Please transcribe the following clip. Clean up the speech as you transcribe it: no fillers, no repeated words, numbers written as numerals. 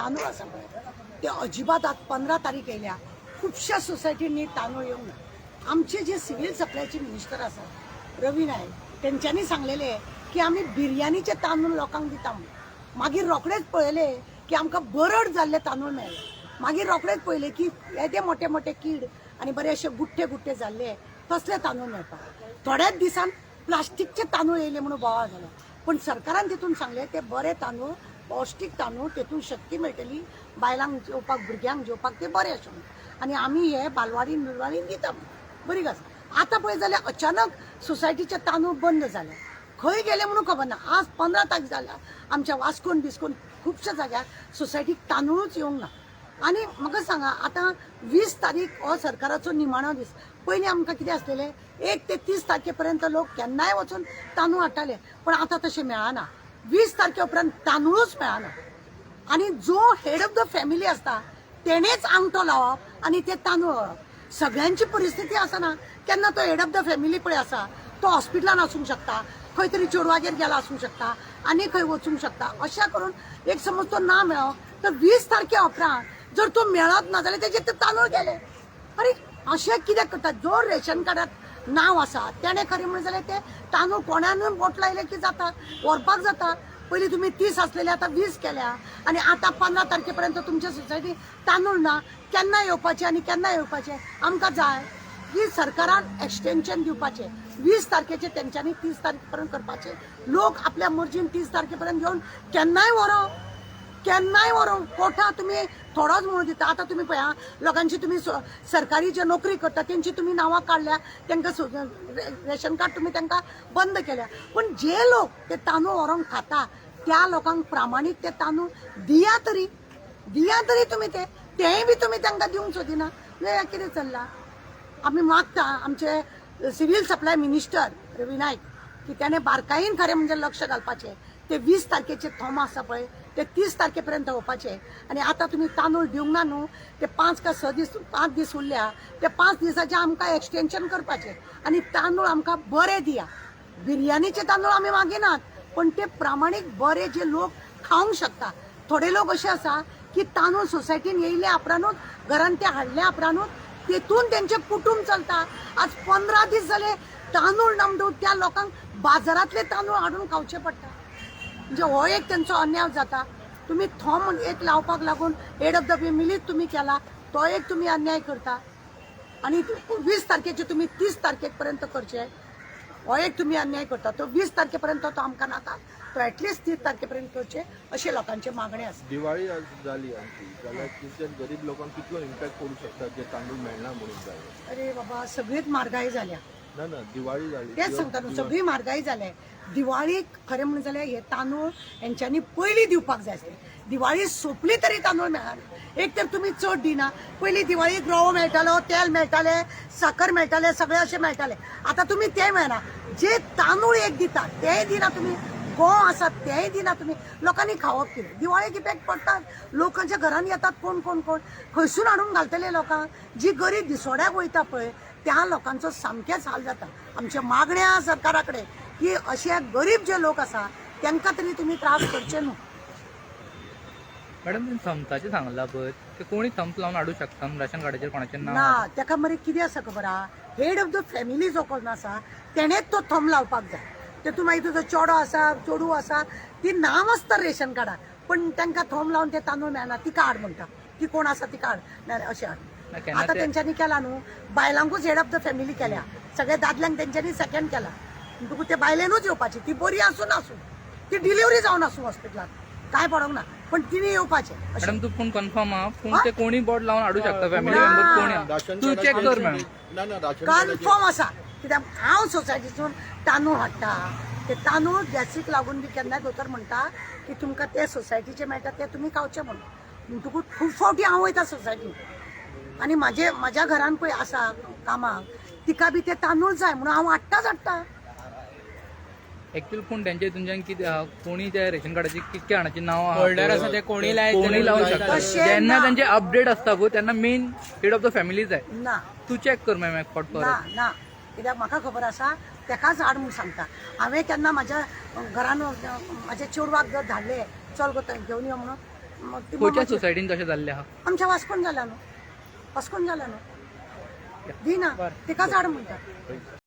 तांदूळ आसा पळय ते अजिबात आज 15 तारीख येयल्या खुबश्या सोसायटींनी तांदूळ येवंक ना। आमचे जे सिव्हिल सप्लायचे मिनिस्टर आसात रवी नायक तेंच्यांनी सांगलेले की आमी बिर्याणीचे तांदूळ लोकांक दिता म्हणून। मागीर रोखडेच पळयले की आमकां बरड जाल्ले तांदूळ मेळ्ळे। मागीर रोखडेच पळयले की येदे मोठे मोठे कीड आनी बरे अशे गुट्टे गुट्टे जाल्ले तसले तांदूळ मेळटा। थोड्याच दिसान प्लास्टिकचे तांदूळ येयले म्हणून बोवाळ जालो, पण सरकारान तितून सांगले ते बरे तांदूळ पौष्टिक तांदूळ तेतून शक्ती मेळटली बायलांक जेवपाक भुरग्यांक जेवपाक ते बरे अशें म्हणून। आनी आमी हे बालवाडीन बिलवाडीन दिता बरी गजाल। आतां पळय जाल्यार अचानक सोसायटीचे तांदूळ बंद जाले, खंय गेले म्हणून खबर ना। आज 15 तारीख जाल्या आमच्या वास्कोन बिस्कोन खुबश्या जाग्यार सोसायटीक तांदूळच येवंक ना। आनी म्हाका सांगा आतां 20 तारीख हो सरकाराचो निमाणो दीस। पयलीं आमकां कितें आसलेलें 1 ते 30 तारखेपर्यंत लोक केन्नाय वचून तांदूळ हाडटाले, पण आतां तशें मेळना। 20 तारखे उपरांत तांदूळच मेळना। आनी जो हेड ऑफ द फॅमिली आसता तेणेच आंगठो लावप आनी ते तांदूळ व्हरप। सगळ्यांची परिस्थिती आसना। केन्ना तो हेड ऑफ द फॅमिली पळय आसा तो हॉस्पिटलान आसूंक शकता, खंय तरी चेडवागेर गेला आसूंक शकता, आनी खंय वचूंक शकता। अशा करून एक समज तो ना मेळ्ळो तर 20 तारखे उपरांत जर तो मेळत ना जाल्यार तेजे ते तांदूळ गेले। अरे अशें कित्याक करतात? जो रेशन कार्डात नांव आसा तेणें खरें म्हणून जाल्यार ते तांदूळ कोणानूय बोट लायले की जाता, व्हरपाक जाता। पयलीं तुमी 30 आसलेले आतां 20 केल्या आनी आतां 15 तारखेपर्यंत तुमच्या सोसायटीन तांदूळ ना। केन्ना येवपाचे आनी केन्ना येवपाचे आमकां जाय की सरकारान एक्सटेंशन दिवपाचें। 20 तारखेचे तेंच्यांनी 30 तारखेपर्यंत करपाचे। लोक आपल्या मर्जीन 30 तारखेपर्यंत घेवन केन्नाय व्हरो कोठा तुमी थोडोच म्हणून दिता। आतां तुमी पळया लोकांची तुमी सरकारी जे नोकरी करता तेंची तुमी नांवां काडल्या, तांकां रेशन कार्ड तुमी तांकां बंद केल्या, पण जे लोक ते तांदूळ व्हरोन खाता त्या लोकांक प्रामाणीक ते तांदूळ दिया तरी तुमी तेय बी तुमी तांकां दिवंक सोदिना। हे कितें चल्लां? आमी मागता आमचे civil supply minister Ravi Naik की त्याने बारकायेन खरें म्हणजे लक्ष घालपाचें। ते 20 तारखेचे थोम आसा पळय ते 30 तारखेपर्यंत होवपाचे। आनी आतां तुमी तांदूळ दिवंक ना न्हू, ते 5 का 6 दीस 5 दीस उरल्या, ते 5 दिसाचें आमकां एक्सटेंशन करपाचें आनी तांदूळ आमकां बरे दिया। बिर्याणीचे तांदूळ आमी मागिनात, पण ते प्रामाणीक बरे जे लोक खावंक शकता। थोडे लोक अशे आसा की तांदूळ सोसायटीन येयल्या उपरांतूच घरान ते हाडल्या उपरांतूच तेतून तेंचे कुटुंब चलता। आज 15 दीस जाले तांदूळ ना म्हणून त्या लोकांक बाजारांतले तांदूळ हाडून खावचे पडटा। म्हणजे हो एक तेंचो अन्याय जाता। तुम्ही थोम एक लावपाक लागून हेड ऑफ द फॅमिलीच तुम्ही केला, तो एक तुम्ही अन्याय करता। आणि 20 तारखेचे तुम्ही 30 तारखेपर्यंत करचे, हो एक तुम्ही अन्याय करता। तो 20 तारखेपर्यंत तो आमकां नाका, तो ॲटलिस्ट 30 तारखेपर्यंत करचे अशे लोकांचे मागणे आसा। दिवाळी जाली आमची जाल्यार कितले गरीब लोकांक कितलो इम्पॅक्ट पडू शकता जे तांदूळ मेळना म्हणून जाय? अरे बाबा सगळीच म्हारगाई जाल्या। ना दिवाळी जाली तेच सांगता न्हू, सगळी म्हारगाई जाल्या। दिवाळीक खरें म्हणून जाल्यार हे तांदूळ हेंच्यांनी पयलीं दिवपाक जाय आसले। दिवाळी सोंपली तरी तांदूळ मेळना। एक तर तुमी चड दिना। पयलीं दिवाळीक रवो मेळटालो, तेल मेळटाले, साखर मेळटाले, सगळे अशें मेळटाले। आतां तुमी तें मेळना। जे तांदूळ एक दिता तेय दिना तुमी, गंव आसा तेय दिना तुमी। लोकांनी खावप कितें? दिवाळीक इफेक्ट पडटा। लोकांच्या घरान येतात कोण कोण कोण खंयसून हाडून घालतले लोकांक? जी गरीब दिसोड्याक वयता पळय त्या लोकांचो सामकेच हाल जाता। आमचे मागण्या सरकारा कडेन की अशे गरीब जे लोक आसा तांकां तरी तुमी त्रास करचे न्हू। मॅडम थंबसाचें सांगलां पळय ते कोणी थंब लावन हाडूं शकता राशन कार्डाचेर कोणाचें नांव? ना, ताका मरे कितें आसा खबर आहा? हेड ऑफ द फॅमिली जो कोण आसा तेणेच तो थंब लावपाक जाय। तेतून मागीर तुजो चेडो आसा, चेडू आसा, ती नांव आसता रेशन कार्डार, पण तांकां थंब लावन ते तांदूळ मेळना। ती काड म्हणटा, ती कोण आसा ती काड ना अशें हाड। आतां तेंच्यांनी केला न्हू, बायलांकूच हेड ऑफ द फॅमिली केल्या, सगळे दादल्यांक तेंच्यांनी सेकंड केला। तुका ते बायलेनूच येवपाची, ती बरी आसूं नासूं, ती डिलिव्हरी जावन आसूं हॉस्पिटलांत, काय पडोंक ना, पण तिने येवपाचें। मॅडम तू पूण कन्फर्म आहा पूण ते कोणी बोर्ड लावन हाडू शकता फॅमिली मेंबर कोणी? तू चेक कर मॅडम। कन्फर्म आसा, कित्याक हांव सोसायटीसून तांदूळ हाडटा। ते तांदूळ गॅसीक लागून बी केन्नाय दोतोर म्हणटा की तुमकां ते सोसायटीचे मेळटा ते तुमी खावचे म्हणून। म्हणटकूच खूब फावटी हांव वयता सोसायटीन आनी म्हाज्या घरान पळय आसा कामाक, तिका बी ते तांदूळ जाय म्हणून हांव हाडटा। एक्चुअली पूण तेंचे हितूनच्यान कितें आहा, कोणी त्या रेशन कार्डाची कितके जाणांची नांव होल्डर आसा ते कोणी लावूं शकता। तशें जेन्ना ना। तेंचे अपडेट आसता पळय तेन्ना main head of the family जाय। ना तू चेक कर मॅम एक फावट परत। ना, कित्याक म्हाका खबर आसा तेकाच हाड म्हणून सांगता। हांवें केन्ना म्हाज्या घरान म्हाज्या चेडवाक जर धाडले चल गो घेवन यो म्हणून, मग ती खंयच्या मामाची- सोसायटीन तशें जाल्लें आहा आमच्या वास्कोन झाला न्हू दी ना बरं. तिका झाड म्हणतात